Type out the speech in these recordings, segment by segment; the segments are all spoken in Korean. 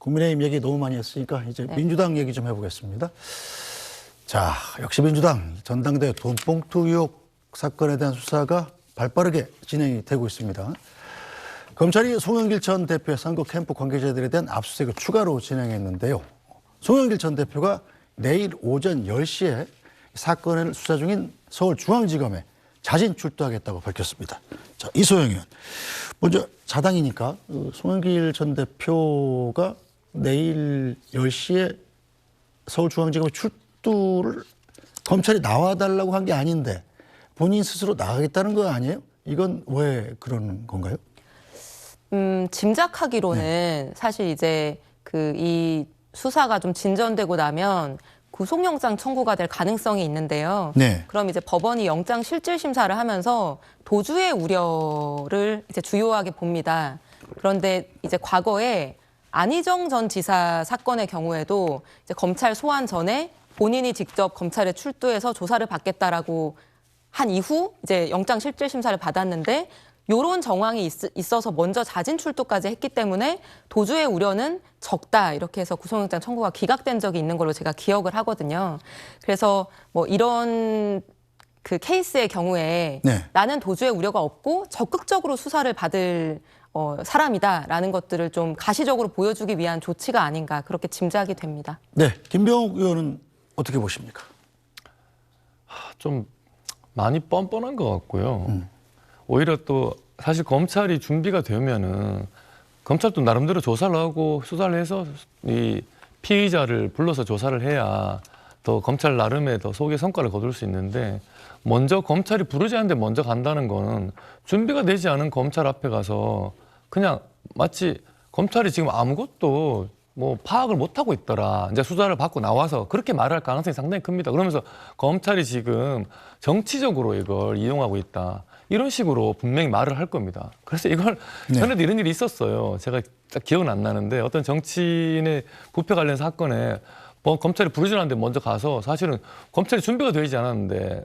국민의힘 얘기 너무 많이 했으니까 이제 네. 민주당 얘기 좀 해보겠습니다. 자, 역시 민주당 전당대회 돈봉투 의혹 사건에 대한 수사가 발빠르게 진행이 되고 있습니다. 검찰이 송영길 전 대표의 선거 캠프 관계자들에 대한 압수수색을 추가로 진행했는데요. 송영길 전 대표가 내일 오전 10시에 사건을 수사 중인 서울중앙지검에 자진 출두하겠다고 밝혔습니다. 자, 이소영 의원. 먼저 자당이니까 송영길 전 대표가 내일 10시에 서울중앙지검에 출두를 검찰이 나와달라고 한 게 아닌데 본인 스스로 나가겠다는 거 아니에요? 이건 왜 그러는 건가요? 짐작하기로는 사실 이제 이 수사가 좀 진전되고 나면 구속영장 청구가 될 가능성이 있는데요. 네. 그럼 이제 법원이 영장 실질 심사를 하면서 도주의 우려를 이제 주요하게 봅니다. 그런데 이제 과거에 안희정 전 지사 사건의 경우에도 이제 검찰 소환 전에 본인이 직접 검찰에 출두해서 조사를 받겠다라고 한 이후 이제 영장 실질 심사를 받았는데 이런 정황이 있어서 먼저 자진 출두까지 했기 때문에 도주의 우려는 적다 이렇게 해서 구속영장 청구가 기각된 적이 있는 걸로 제가 기억을 하거든요. 그래서 뭐 이런 그 케이스의 경우에 네. 나는 도주의 우려가 없고 적극적으로 수사를 받을 사람이다라는 것들을 좀 가시적으로 보여주기 위한 조치가 아닌가 그렇게 짐작이 됩니다. 네, 김병욱 의원은 어떻게 보십니까? 좀 많이 뻔뻔한 것 같고요. 오히려 또 사실 검찰이 준비가 되면은 검찰도 나름대로 조사를 하고 수사를 해서 이 피의자를 불러서 조사를 해야 더 검찰 나름의 더 속의 성과를 거둘 수 있는데 먼저 검찰이 부르지 않는데 먼저 간다는 거는 준비가 되지 않은 검찰 앞에 가서 그냥 마치 검찰이 지금 아무것도 뭐 파악을 못하고 있더라. 이제 수사를 받고 나와서 그렇게 말할 가능성이 상당히 큽니다. 그러면서 검찰이 지금 정치적으로 이걸 이용하고 있다. 이런 식으로 분명히 말을 할 겁니다. 그래서 이걸 전에도 이런 일이 있었어요. 제가 딱 기억은 안 나는데 어떤 정치인의 부패 관련 사건에 검찰이 부르지 않았는데 먼저 가서 사실은 검찰이 준비가 되어 있지 않았는데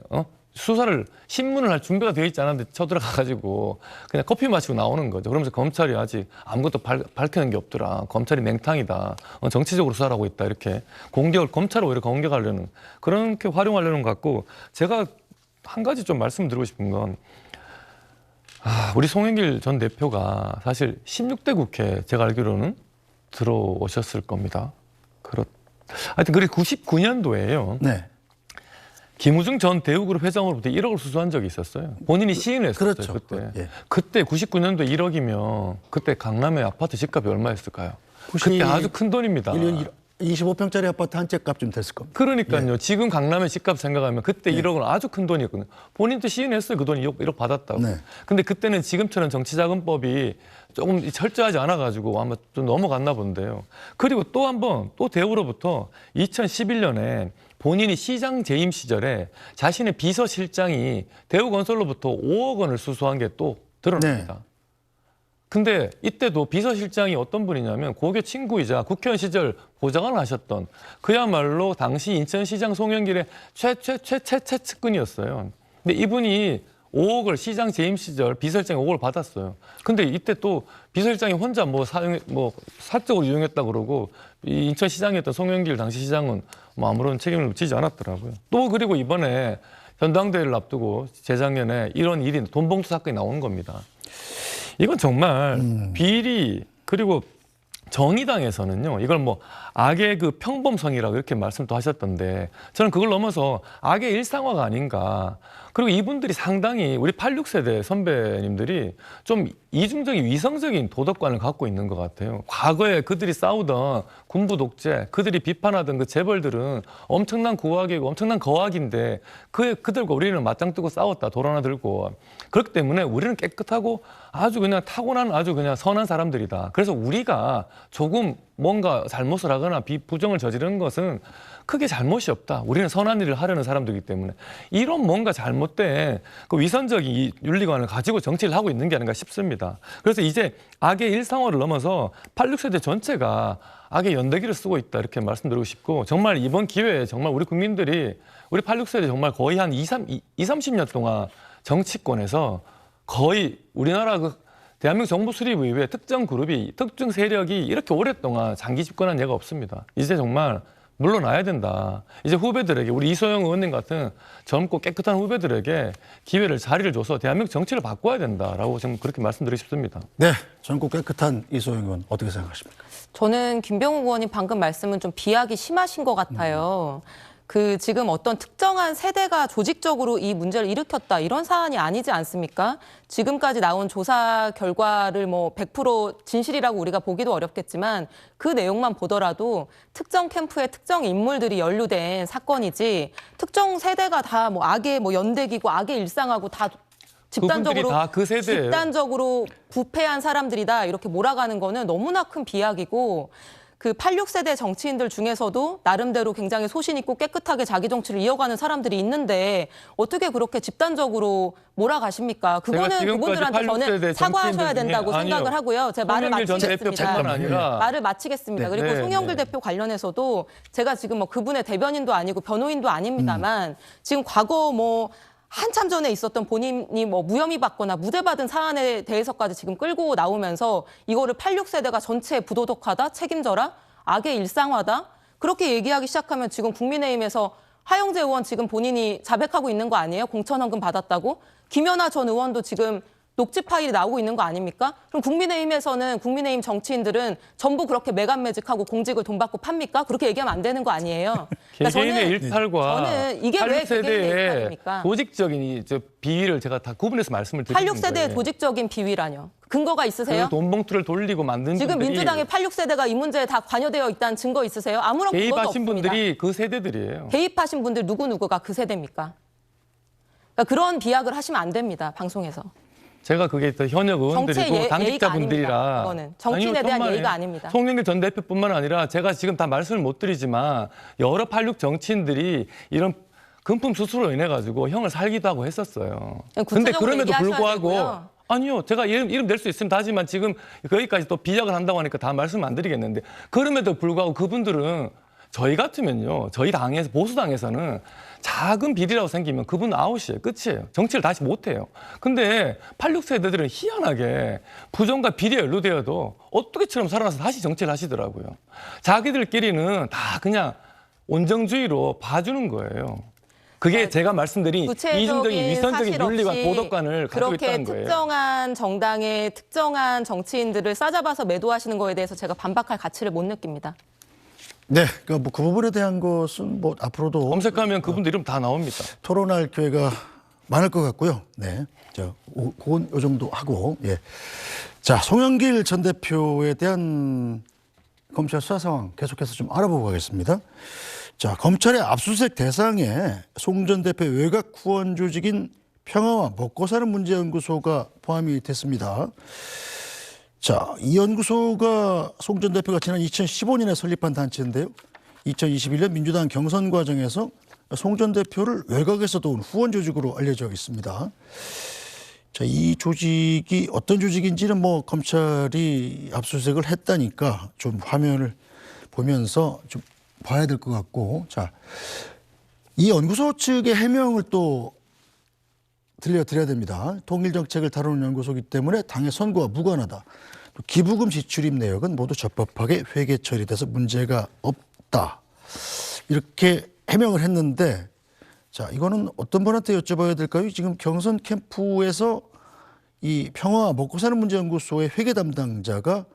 수사를 신문을 할 준비가 되어 있지 않았는데 쳐들어가가지고 그냥 커피 마시고 나오는 거죠. 그러면서 검찰이 아직 아무것도 밝혀낸 게 없더라. 검찰이 맹탕이다. 정치적으로 수사를 하고 있다. 이렇게 검찰을 오히려 공격하려는 그렇게 활용하려는 것 같고 제가 한 가지 좀 말씀드리고 싶은 건 우리 송영길 전 대표가 사실 16대 국회 제가 알기로는 들어오셨을 겁니다. 하여튼 그게 99년도에요. 네. 김우중 전 대우그룹 회장으로부터 1억을 수수한 적이 있었어요. 본인이 시인을 했었어요. 그렇죠. 그때. 예. 그때 99년도 1억이면 그때 강남의 아파트 집값이 얼마였을까요? 90 그때 아주 큰 돈입니다. 1년 25평짜리 아파트 한 채 값 좀 됐을 겁니다. 그러니까요. 예. 지금 강남의 집값 생각하면 그때 1억은 아주 큰 돈이었거든요. 본인도 시인했어요. 그 돈 1억 받았다고. 네. 근데 그때는 지금처럼 정치자금법이 조금 철저하지 않아가지고 아마 좀 넘어갔나 본데요. 그리고 또 한 번 또 대우로부터 2011년에 본인이 시장 재임 시절에 자신의 비서실장이 대우건설로부터 5억 원을 수수한 게 또 드러납니다. 네. 근데 이때도 비서실장이 어떤 분이냐면 고교 친구이자 국회의원 시절 보좌관을 하셨던 그야말로 당시 인천시장 송영길의 최측근이었어요. 근데 이분이 5억을 시장 재임 시절 비서실장이 5억을 받았어요. 근데 이때 또 비서실장이 혼자 사적으로 이용했다 그러고 이 인천시장이었던 송영길 당시 시장은 아무런 책임을 지지 않았더라고요. 또 그리고 이번에 전당대회를 앞두고 재작년에 이런 일이 돈봉투 사건이 나오는 겁니다. 이건 정말 비리 그리고 정의당에서는요 이걸 악의 그 평범성이라고 이렇게 말씀도 하셨던데 저는 그걸 넘어서 악의 일상화가 아닌가. 그리고 이분들이 상당히 우리 86세대 선배님들이 좀 이중적인 위성적인 도덕관을 갖고 있는 것 같아요. 과거에 그들이 싸우던 군부 독재, 그들이 비판하던 그 재벌들은 엄청난 고악이고 엄청난 거악인데 그들과 우리는 맞짱 뜨고 싸웠다. 돌 하나 들고. 그렇기 때문에 우리는 깨끗하고 아주 그냥 타고난 아주 그냥 선한 사람들이다. 그래서 우리가 조금 뭔가 잘못을 하거나 부정을 저지르는 것은 크게 잘못이 없다. 우리는 선한 일을 하려는 사람들이기 때문에 이런 뭔가 잘못된 그 위선적인 이 윤리관을 가지고 정치를 하고 있는 게 아닌가 싶습니다. 그래서 이제 악의 일상화를 넘어서 86세대 전체가 악의 연대기를 쓰고 있다 이렇게 말씀드리고 싶고 정말 이번 기회에 정말 우리 국민들이 우리 86세대 정말 거의 한 20, 30년 동안 정치권에서 거의 우리나라 그 대한민국 정부 수립 이후에 특정 그룹이 특정 세력이 이렇게 오랫동안 장기 집권한 예가 없습니다. 이제 정말 물러나야 된다. 이제 후배들에게 우리 이소영 의원님 같은 젊고 깨끗한 후배들에게 기회를 자리를 줘서 대한민국 정치를 바꿔야 된다라고 지금 그렇게 말씀드리고 싶습니다. 네, 젊고 깨끗한 이소영 의원 어떻게 생각하십니까? 저는 김병욱 의원님 방금 말씀은 좀 비하기 심하신 것 같아요. 그 지금 어떤 특정한 세대가 조직적으로 이 문제를 일으켰다 이런 사안이 아니지 않습니까? 지금까지 나온 조사 결과를 뭐 100% 진실이라고 우리가 보기도 어렵겠지만 그 내용만 보더라도 특정 캠프의 특정 인물들이 연루된 사건이지 특정 세대가 다 뭐 악의 뭐 연대기고 악의 일상하고 다 집단적으로 다 그 세대예요. 집단적으로 부패한 사람들이다 이렇게 몰아가는 거는 너무나 큰 비약이고 그 86세대 정치인들 중에서도 나름대로 굉장히 소신 있고 깨끗하게 자기 정치를 이어가는 사람들이 있는데 어떻게 그렇게 집단적으로 몰아가십니까? 그거는 그분들한테 저는 사과하셔야 된다고 생각을 하고요. 제가 말을 마치겠습니다. 말을 마치겠습니다. 네. 그리고 송영길 대표 관련해서도 제가 지금 뭐 그분의 대변인도 아니고 변호인도 아닙니다만 지금 과거 뭐 한참 전에 있었던 본인이 뭐 무혐의 받거나 무죄받은 사안에 대해서까지 지금 끌고 나오면서 이거를 86세대가 전체 부도덕하다, 책임져라, 악의 일상화다 그렇게 얘기하기 시작하면 지금 국민의힘에서 하영재 의원 지금 본인이 자백하고 있는 거 아니에요? 공천헌금 받았다고? 김연아 전 의원도 지금 녹취 파일이 나오고 있는 거 아닙니까? 그럼 국민의힘에서는 국민의힘 정치인들은 전부 그렇게 매간매직하고 공직을 돈 받고 팝니까? 그렇게 얘기하면 안 되는 거 아니에요? 그러니까 개개인의 일탈과 저는 이게 왜 개개인의 일탈입니까? 조직적인 비위를 제가 다 구분해서 말씀을 드리는 86세대의 거예요. 조직적인 비위라뇨. 근거가 있으세요? 그 돈봉투를 돌리고 만든 지금 분들이 민주당의 86세대가 이 문제에 다 관여되어 있다는 증거 있으세요? 아무런 근거도 개입하신 없습니다. 분들이 그 세대들이에요. 개입하신 분들 누구누구가 그 세대입니까? 그러니까 그런 비약을 하시면 안 됩니다. 방송에서. 제가 그게 또 현역 의원들이고 정치의 당직자분들이라 예의가 아닙니다. 그거는 정치인에 대한 예의가 아닙니다. 송영길 전 대표뿐만 아니라 제가 지금 다 말씀을 못 드리지만 여러 86 정치인들이 이런 금품 수수로 인해 가지고 형을 살기도 하고 했었어요. 근데 그럼에도 불구하고 되고요. 아니요. 제가 이름 낼 수 있습니다. 하지만 지금 거기까지 또 비약을 한다고 하니까 다 말씀 안 드리겠는데 그럼에도 불구하고 그분들은 저희 같으면요. 저희 당에서 보수당에서는 작은 비리라고 생기면 그분 아웃이에요. 끝이에요. 정치를 다시 못해요. 근데 86세대들은 희한하게 부정과 비리에 연루되어도 어떻게처럼 살아나서 다시 정치를 하시더라고요. 자기들끼리는 다 그냥 온정주의로 봐주는 거예요. 그게 제가 말씀드린 이중적인 위선적인 윤리와 도덕관을 가지고 있다는 거예요. 그렇게 특정한 정당의 특정한 정치인들을 싸잡아서 매도하시는 거에 대해서 제가 반박할 가치를 못 느낍니다. 네, 그 부분에 대한 것은 뭐 앞으로도 검색하면 그분들 이름 다 나옵니다. 토론할 기회가 많을 것 같고요. 네, 그건 요 정도 하고, 예. 자, 송영길 전 대표에 대한 검찰 수사 상황 계속해서 좀 알아보고 가겠습니다. 자, 검찰의 압수수색 대상에 송 전 대표의 외곽 후원 조직인 평화와 먹고사는 문제연구소가 포함이 됐습니다. 자, 이 연구소가 송 전 대표가 지난 2015년에 설립한 단체인데요. 2021년 민주당 경선 과정에서 송 전 대표를 외곽에서 도운 후원 조직으로 알려져 있습니다. 자, 이 조직이 어떤 조직인지는 뭐 검찰이 압수수색을 했다니까 좀 화면을 보면서 좀 봐야 될 것 같고, 자, 이 연구소 측의 해명을 또 들려드려야 됩니다. 통일 정책을 다루는 연구소이기 때문에 당의 선거와 무관하다. 또 기부금 지출입 내역은 모두 적법하게 회계 처리돼서 문제가 없다. 이렇게 해명을 했는데, 자, 이거는 어떤 분한테 여쭤봐야 될까요? 지금 경선 캠프에서 이 평화 먹고 사는 문제 연구소의 회계 담당자가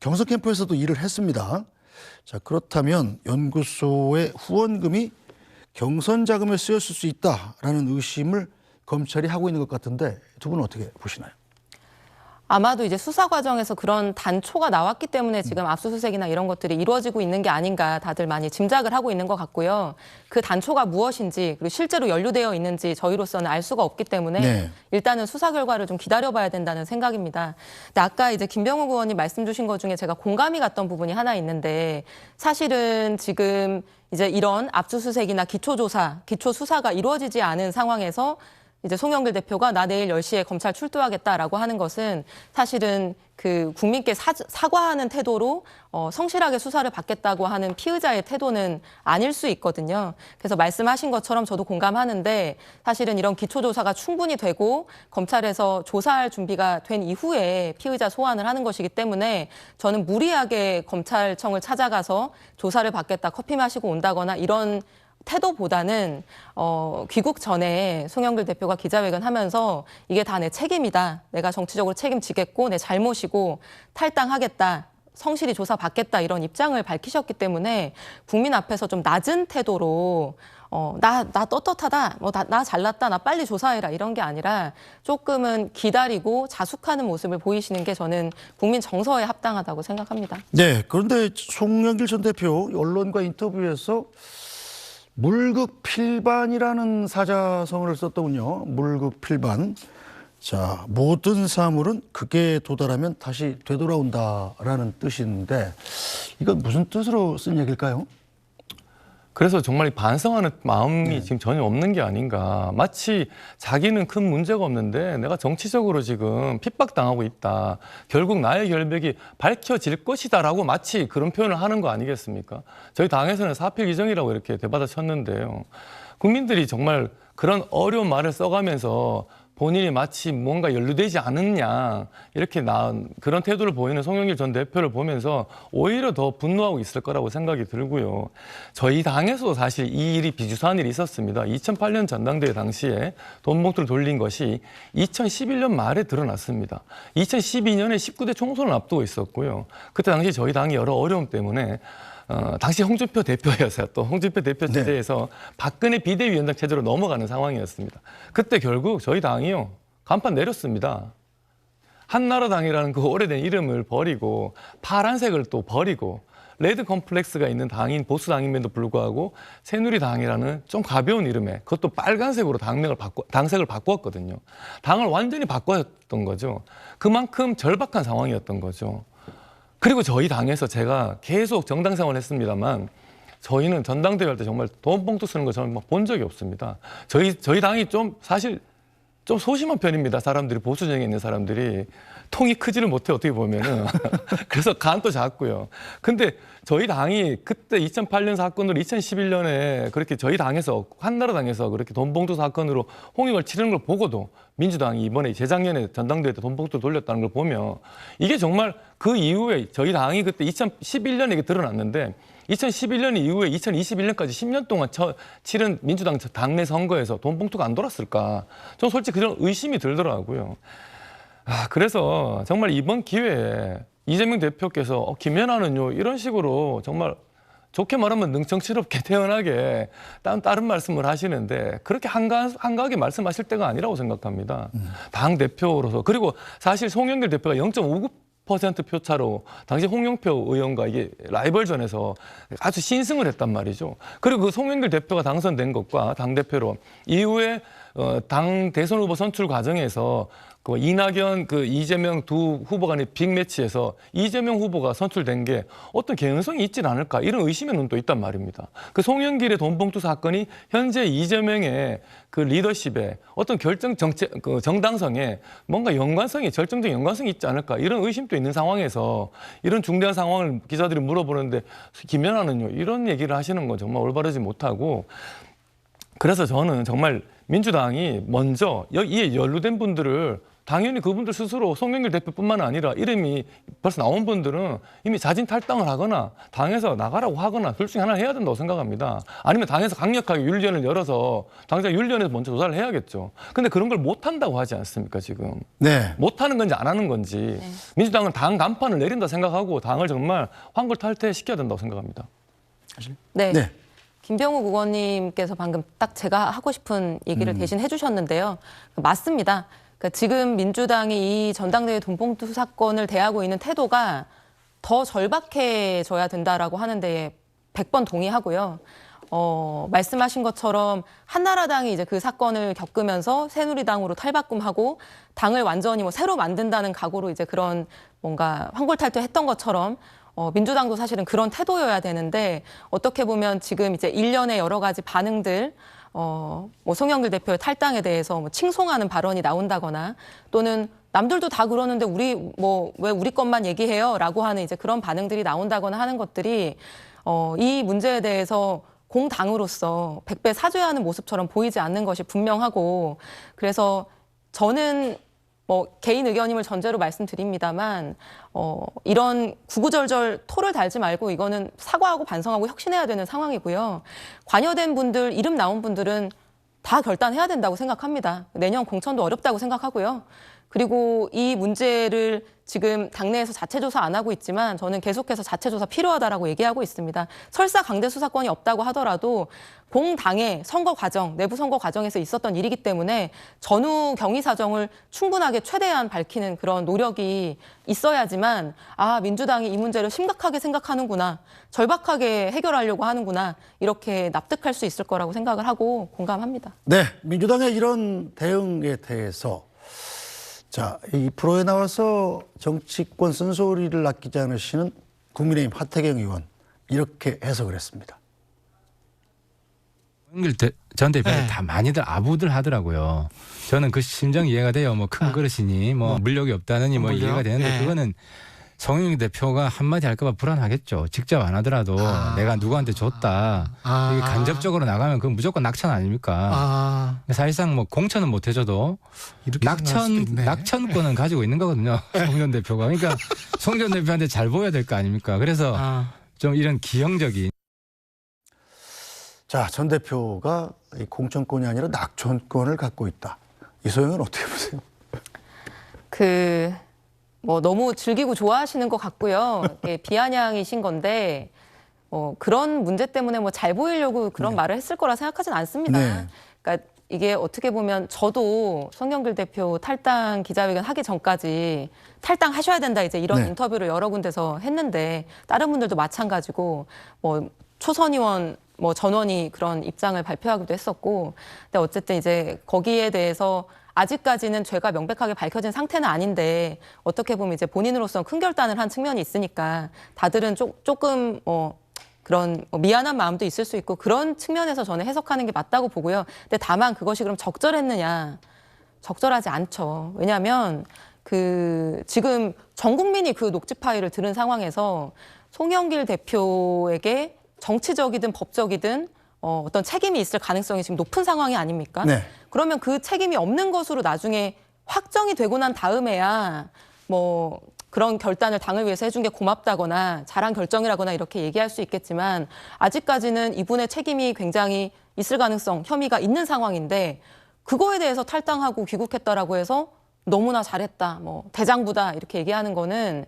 경선 캠프에서도 일을 했습니다. 자, 그렇다면 연구소의 후원금이 경선 자금에 쓰였을 수 있다라는 의심을 검찰이 하고 있는 것 같은데 두 분은 어떻게 보시나요? 아마도 이제 수사 과정에서 그런 단초가 나왔기 때문에 지금 압수수색이나 이런 것들이 이루어지고 있는 게 아닌가 다들 많이 짐작을 하고 있는 것 같고요. 그 단초가 무엇인지 그리고 실제로 연루되어 있는지 저희로서는 알 수가 없기 때문에 네. 일단은 수사 결과를 좀 기다려봐야 된다는 생각입니다. 근데 아까 이제 김병욱 의원님 말씀 주신 것 중에 제가 공감이 갔던 부분이 하나 있는데 사실은 지금 이제 이런 압수수색이나 기초조사, 기초수사가 이루어지지 않은 상황에서 이제 송영길 대표가 나 내일 10시에 검찰 출두하겠다라고 하는 것은 사실은 그 국민께 사과하는 태도로 성실하게 수사를 받겠다고 하는 피의자의 태도는 아닐 수 있거든요. 그래서 말씀하신 것처럼 저도 공감하는데 사실은 이런 기초조사가 충분히 되고 검찰에서 조사할 준비가 된 이후에 피의자 소환을 하는 것이기 때문에 저는 무리하게 검찰청을 찾아가서 조사를 받겠다 커피 마시고 온다거나 이런 태도보다는 귀국 전에 송영길 대표가 기자회견 하면서 이게 다 내 책임이다. 내가 정치적으로 책임지겠고 내 잘못이고 탈당하겠다. 성실히 조사받겠다. 이런 입장을 밝히셨기 때문에 국민 앞에서 좀 낮은 태도로 나 떳떳하다. 나 잘났다. 나 빨리 조사해라. 이런 게 아니라 조금은 기다리고 자숙하는 모습을 보이시는 게 저는 국민 정서에 합당하다고 생각합니다. 네, 그런데 송영길 전 대표 언론과 인터뷰에서 물극필반이라는 사자성어를 썼더군요. 물극필반. 자, 모든 사물은 극에 도달하면 다시 되돌아온다라는 뜻인데 이건 무슨 뜻으로 쓴 얘기일까요? 그래서 정말 반성하는 마음이 지금 전혀 없는 게 아닌가. 마치 자기는 큰 문제가 없는데 내가 정치적으로 지금 핍박당하고 있다. 결국 나의 결백이 밝혀질 것이다라고 마치 그런 표현을 하는 거 아니겠습니까? 저희 당에서는 사필규정이라고 이렇게 대받아쳤는데요. 국민들이 정말 그런 어려운 말을 써가면서 본인이 마치 뭔가 연루되지 않았냐 이렇게 나온 그런 태도를 보이는 송영길 전 대표를 보면서 오히려 더 분노하고 있을 거라고 생각이 들고요. 저희 당에서도 사실 이 일이 비주사한 일이 있었습니다. 2008년 전당대회 당시에 돈 봉투를 돌린 것이 2011년 말에 드러났습니다. 2012년에 19대 총선을 앞두고 있었고요. 그때 당시 저희 당이 여러 어려움 때문에 당시 홍준표 대표였어요. 또 홍준표 대표 체제에서 박근혜 비대위원장 체제로 넘어가는 상황이었습니다. 그때 결국 저희 당이요. 간판 내렸습니다. 한나라당이라는 그 오래된 이름을 버리고 파란색을 또 버리고 레드 컴플렉스가 있는 당인 보수당임에도 불구하고 새누리당이라는 좀 가벼운 이름에 그것도 빨간색으로 당색을 바꾸었거든요. 당을 완전히 바꿨던 거죠. 그만큼 절박한 상황이었던 거죠. 그리고 저희 당에서 제가 계속 정당 생활을 했습니다만 저희는 전당대회 할 때 정말 돈 봉투 쓰는 거 저는 본 적이 없습니다. 저희 당이 좀 사실 좀 소심한 편입니다. 사람들이 보수 진영에 있는 사람들이 통이 크지를 못해 어떻게 보면은 그래서 간도 작고요. 근데 저희 당이 그때 2008년 사건으로 2011년에 그렇게 저희 당에서 한나라당에서 그렇게 돈봉투 사건으로 홍역을 치르는 걸 보고도 민주당이 이번에 재작년에 전당대회 때 돈봉투 돌렸다는 걸 보면 이게 정말 그 이후에 저희 당이 그때 2011년에 이게 드러났는데 2011년 이후에 2021년까지 10년 동안 치른 민주당 당내 선거에서 돈봉투가 안 돌았을까? 전 솔직히 그런 의심이 들더라고요. 그래서 정말 이번 기회에 이재명 대표께서 김연아는요 이런 식으로 정말 좋게 말하면 능청스럽게 태연하게 다른 말씀을 하시는데 그렇게 한가하게 말씀하실 때가 아니라고 생각합니다. 당 대표로서 그리고 사실 송영길 대표가 0.59% 표차로 당시 홍영표 의원과 이게 라이벌전에서 아주 신승을 했단 말이죠. 그리고 그 송영길 대표가 당선된 것과 당대표로 이후에 당 대선 후보 선출 과정에서 그 이낙연, 이재명 두 후보 간의 빅매치에서 이재명 후보가 선출된 게 어떤 개연성이 있지 않을까 이런 의심의 눈도 있단 말입니다. 그 송영길의 돈봉투 사건이 현재 이재명의 그 리더십에 어떤 정당성에 뭔가 절정적 연관성이 있지 않을까 이런 의심도 있는 상황에서 이런 중대한 상황을 기자들이 물어보는데 김연아는요 이런 얘기를 하시는 건 정말 올바르지 못하고 그래서 저는 정말 민주당이 먼저 이에 연루된 분들을 당연히 그분들 스스로 송영길 대표뿐만 아니라 이름이 벌써 나온 분들은 이미 자진 탈당을 하거나 당에서 나가라고 하거나 둘 중에 하나 해야 된다고 생각합니다. 아니면 당에서 강력하게 윤리위원회를 열어서 당장 윤리위원회에서 먼저 조사를 해야겠죠. 근데 그런 걸 못한다고 하지 않습니까 지금. 네. 못하는 건지 안 하는 건지. 민주당은 당 간판을 내린다 생각하고 당을 정말 환골탈퇴시켜야 된다고 생각합니다. 네. 네. 김병욱 의원님께서 방금 딱 제가 하고 싶은 얘기를 대신 해주셨는데요. 맞습니다. 그러니까 지금 민주당이 이 전당대회 돈봉투 사건을 대하고 있는 태도가 더 절박해져야 된다라고 하는데 100번 동의하고요. 말씀하신 것처럼 한나라당이 이제 그 사건을 겪으면서 새누리당으로 탈바꿈하고 당을 완전히 새로 만든다는 각오로 이제 그런 뭔가 환골탈퇴했던 것처럼 민주당도 사실은 그런 태도여야 되는데 어떻게 보면 지금 이제 일련의 여러 가지 반응들 뭐 송영길 대표의 탈당에 대해서 뭐 칭송하는 발언이 나온다거나 또는 남들도 다 그러는데 우리 뭐 왜 우리 것만 얘기해요라고 하는 이제 그런 반응들이 나온다거나 하는 것들이 이 문제에 대해서 공당으로서 백배 사죄하는 모습처럼 보이지 않는 것이 분명하고 그래서 저는 뭐 개인 의견임을 전제로 말씀드립니다만 이런 구구절절 토를 달지 말고 이거는 사과하고 반성하고 혁신해야 되는 상황이고요. 관여된 분들, 이름 나온 분들은 다 결단해야 된다고 생각합니다. 내년 공천도 어렵다고 생각하고요. 그리고 이 문제를 지금 당내에서 자체조사 안 하고 있지만 저는 계속해서 자체조사 필요하다라고 얘기하고 있습니다. 설사 강제 수사권이 없다고 하더라도 공당의 선거 과정, 내부 선거 과정에서 있었던 일이기 때문에 전후 경위 사정을 충분하게 최대한 밝히는 그런 노력이 있어야지만 아, 민주당이 이 문제를 심각하게 생각하는구나, 절박하게 해결하려고 하는구나 이렇게 납득할 수 있을 거라고 생각을 하고 공감합니다. 네, 민주당의 이런 대응에 대해서 자, 이 프로에 나와서 정치권 쓴소리를 아끼지 않으시는 국민의힘 하태경 의원 이렇게 해석을 했습니다. 송영길 전 대표한테 다 많이들 아부들 하더라고요. 저는 그 심정 이해가 돼요. 뭐 큰 그릇이니 뭐 물욕이 없다느니 뭐 이해가 되는데 그거는 송영길 대표가 한마디 할까 봐 불안하겠죠. 직접 안 하더라도 내가 누구한테 줬다. 이게 간접적으로 나가면 그건 무조건 낙천 아닙니까? 사실상 뭐 공천은 못 해줘도 낙천권은 가지고 있는 거거든요. 송 전 대표가. 그러니까 송 전 대표한테 잘 보여야 될 거 아닙니까? 그래서 좀 이런 기형적인. 자, 전 대표가 이 공천권이 아니라 낙천권을 갖고 있다. 이 소영은 어떻게 보세요? 뭐 너무 즐기고 좋아하시는 것 같고요. 비아냥이신 건데 그런 문제 때문에 뭐 잘 보이려고 그런 말을 했을 거라 생각하진 않습니다. 네. 그러니까 이게 어떻게 보면 저도 송영길 대표 탈당 기자회견 하기 전까지 탈당하셔야 된다 이제 이런 네. 인터뷰를 여러 군데서 했는데 다른 분들도 마찬가지고 뭐 초선 의원 뭐 전원이 그런 입장을 발표하기도 했었고 근데 어쨌든 이제 거기에 대해서 아직까지는 죄가 명백하게 밝혀진 상태는 아닌데 어떻게 보면 이제 본인으로서는 큰 결단을 한 측면이 있으니까 다들은 조금 그런 미안한 마음도 있을 수 있고 그런 측면에서 저는 해석하는 게 맞다고 보고요. 근데 다만 그것이 그럼 적절했느냐? 적절하지 않죠. 왜냐하면 지금 전 국민이 그 녹취 파일을 들은 상황에서 송영길 대표에게 정치적이든 법적이든 어떤 책임이 있을 가능성이 지금 높은 상황이 아닙니까? 네. 그러면 그 책임이 없는 것으로 나중에 확정이 되고 난 다음에야 뭐 그런 결단을 당을 위해서 해준 게 고맙다거나 잘한 결정이라거나 이렇게 얘기할 수 있겠지만 아직까지는 이분의 책임이 굉장히 있을 가능성, 혐의가 있는 상황인데 그거에 대해서 탈당하고 귀국했다라고 해서 너무나 잘했다, 뭐 대장부다 이렇게 얘기하는 거는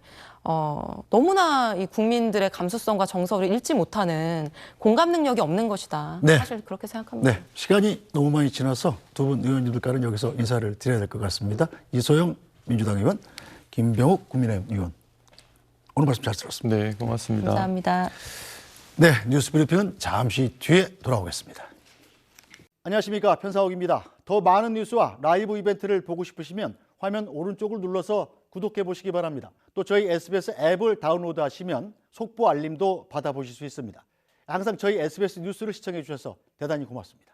너무나 이 국민들의 감수성과 정서를 읽지 못하는 공감 능력이 없는 것이다. 네. 사실 그렇게 생각합니다. 네, 시간이 너무 많이 지나서 두 분 의원님들과는 여기서 인사를 드려야 될 것 같습니다. 이소영 민주당 의원, 김병욱 국민의힘 의원. 오늘 말씀 잘 들었습니다. 네, 고맙습니다. 감사합니다. 네, 뉴스 브리핑은 잠시 뒤에 돌아오겠습니다. 안녕하십니까, 편사옥입니다. 더 많은 뉴스와 라이브 이벤트를 보고 싶으시면 화면 오른쪽을 눌러서 구독해 보시기 바랍니다. 또 저희 SBS 앱을 다운로드하시면 속보 알림도 받아보실 수 있습니다. 항상 저희 SBS 뉴스를 시청해 주셔서 대단히 고맙습니다.